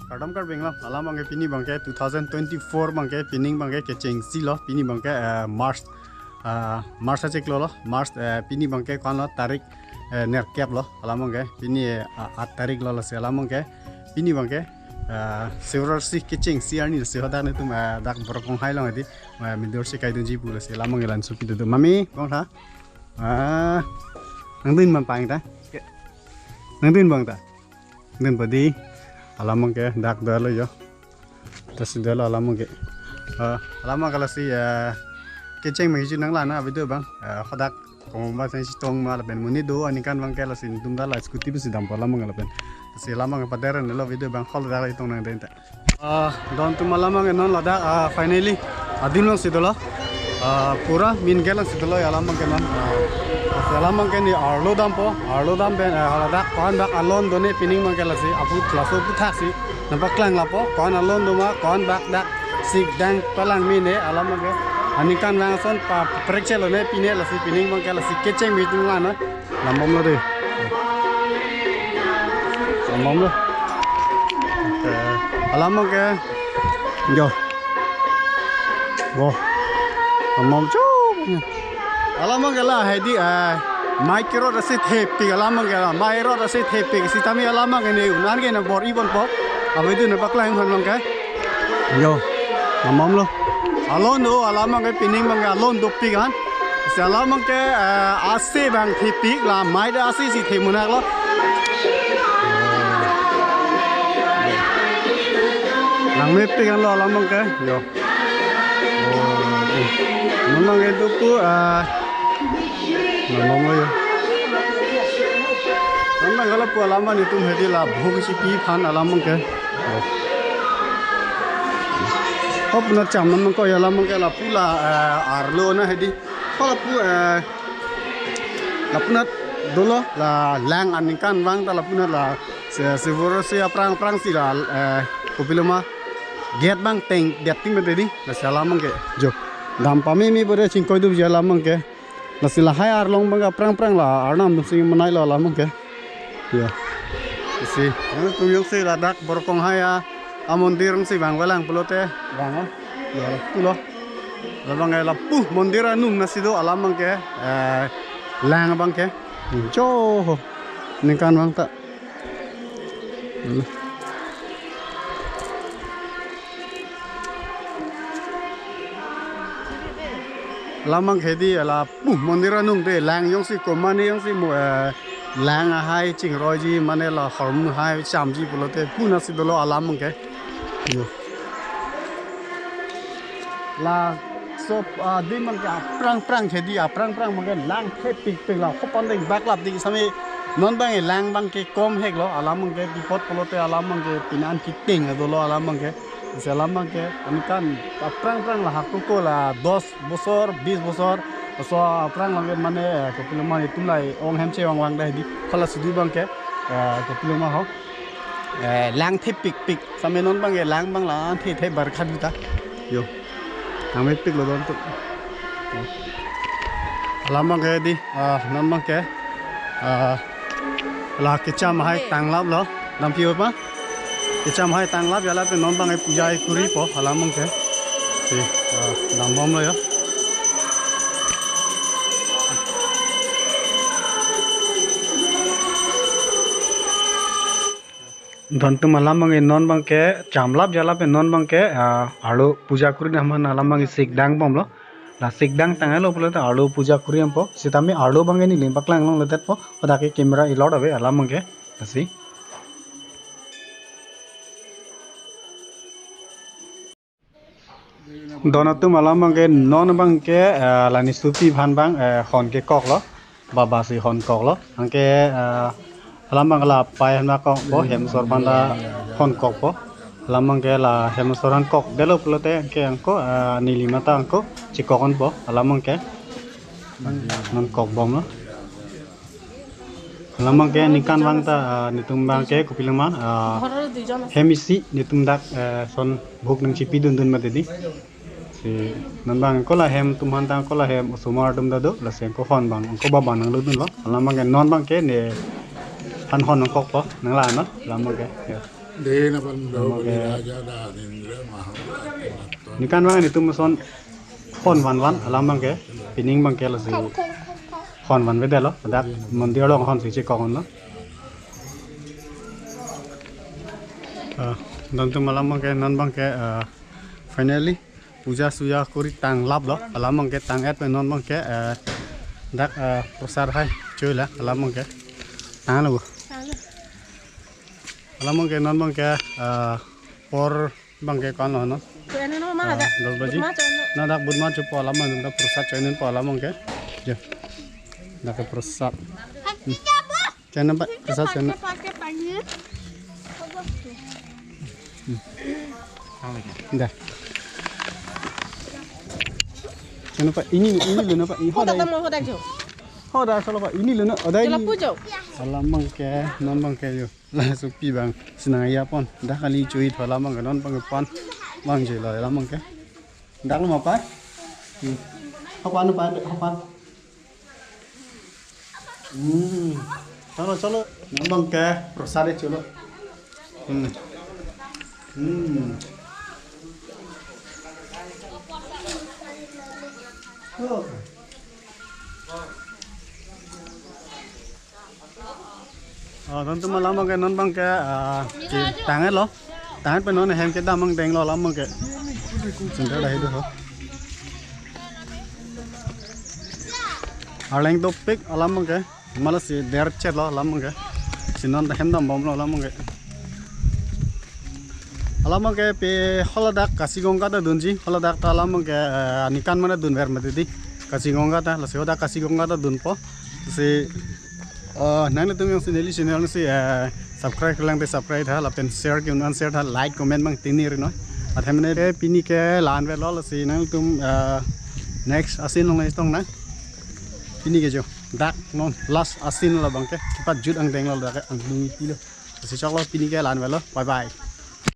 Kadam kar benglam alam bangke pini bangke 2024 bangke pining bangke keceng si lo pini bangke Mars aja lo Mars pini bangke kan lo tarik nerkep lo alam bangke pini 8 tarik lo se alam bangke pini bangke several si keceng si arni se hoda ne tum dak borokong hai lo ngadi mindur si kai dunji pula se alam bangke lan supi tu mami bang tha nang din man pang ta nang din bang ta din badi alam ke dak dalo yo tas dalo alam ke alam kalau si keceng magi nang lana abitu bang khodak koma sen si tong mal ben muni do ani kan bang kala sin tum dala skuti bisi dam alam ngala ben si alam ke padaran lo video bang khol dala itong nang denta don tum alam ke non lada finally adin long si dolo pura min gelang si dolo alam ke non alam ke ni arlo dam ben halada kon bak alon done pining mang kala si apu klaso puthak si nampak klang lapo kon alon doma kon bak dak sik dang palang mine alam ke ani kan langson pa prekchelo ne pine la si pining mang kala si keceng bitung lana lamom lo de lamom lo alam ke yo go lamom chu alam ke la hedi micro rasi tape alam ke la micro rasi tape si tami alam ke ne unan ke na bor ibon po abitu ne paklang hon ke yo lamom lo alon do alam ke pining bang alon do pi kan si alam ke ase bang tipi la mai da ase si themunak lo nang me pi kan lo alam ke yo memang itu pu memang lo yo memang kalau pu alam itu hedi la bhog si pi phan alam ke oh puna cham memang ko alam ke la pula arlo na hedi kalau pu la puna dolo la lang anikan wang ta la puna la sevoro si aprang si la kopiloma get bang teng det ting tadi la salam ke jo dam pami mi bore chingkoi du jala mang ke nasila hai ar long bang prang la arnam sing manai la mang ke ya si tu yung si la dak borokong hai mondir si bang walang pelote bang ya tu lo la bang la pu mondir anung nasido alam mang ke lang bang ke jo nikan bang ta lamang hedi ala pu mondira nung de lang yong si komani yong si mo lang hai ching roi ji mane la horm hai cham ji pulote pu na si dolo alamang ke la so di man ka prang hedi prang mang ke lang ke pik la khopon ding bak lap di sami non bang lang bang ke kom hek lo alamang ke di pot pulote alamang ke pinan ki ting dolo alamang ke selama ke anikan prang lah aku ko la 10 bosor 20 bosor so prang lang mane ko piloma itu lai ong hemche wang dai di khala sudi bang ke ko piloma ho lang the pik same non bang lang bang la the bar khat ta yo ame pik lo don tu lama ke di non bang ke la ke cham hai tang lap lo nam piu pa Kecam hai tang lap jala pe non bang puja kuri po halamang ke si dambom lo yo bantu malamang non bang ke cham lap jala pe non bang ke alu puja kuri naman halamang sik dang bom lo la sik dang tangalo pula ta alu puja kuri am po sitami alu bang ni limpak lang long letet po oda ke camera ilot ave halamang ke asi donatum malam bang ke non bang ke lani supi bhan bang hon ke kok lo baba si hon kok lo angke alam bang la pai han kok bo hem sor banda hon kok bo alam bang ke la hem soran kok delo plote ke angko nili mata angko cikokon bo alam bang ke non kok bom lo alam bang ke nikan bang ta nitum bang ke kupilama hemisi nitum dak son bhuk nang chipi dun matedi si nambang ko la hem tumhan tang ko la hem usumar dum dado la sen ko hon bang ko ba bang nang ludun lo alam bang non bang ke ne han hon nang kok po nang la no alam bang ke Deh na pando beli raja dah Indra mahal. Ni kan bang itu muson hon wan alam bang ke pining bang ke la si hon wan beda lo dak mandir lo hon si kong lo dan tu malam bang ke non bang ke finally puja suya kuri tang lab lo alam bang ke tang et non bang ke dak prosar hai chơi lah alam bang ke tang lo alam bang ke non bang ke por bang ke kon lo no 10 baju nah dak bud ma cupo alam bang dak prosar channel po alam bang ke je dak prosar channel pak prosar channel dah channel pak ini lu na pak hoda kalau pak ini lu na ada ini alam bang ke non bang ke yo la supi bang senang ya pon dah kali cuit alam bang non bang pon bang je la alam bang ke dak lu apa apa chalo non bang ke prosar chalo tentu malam bang ke non bang ke tangan lo tangan pe non hem ke damang deng lo lam bang ke sendiri dah itu ho arleng topik alam bang ke malas si der chat lo lam bang ke sinon dah hem dam bom lo lam bang ke alam bang ke pe holadak kasigongga da dunji holadak ta alam bang ke nikan mana dun ver mati kasigongga ta la seoda kasigongga da dun po si nang tu yang sendiri channel si subscribe lang te subscribe tha la pen share ki un share tha like comment bang tini ri no athe mane re pini ke lan ve lo la si nang tum next asin long nei tong na pini ke jo dak non last asin la bang ke kipat jut ang deng lo dak ang dungi pilo si chok lo pini ke lan ve lo bye bye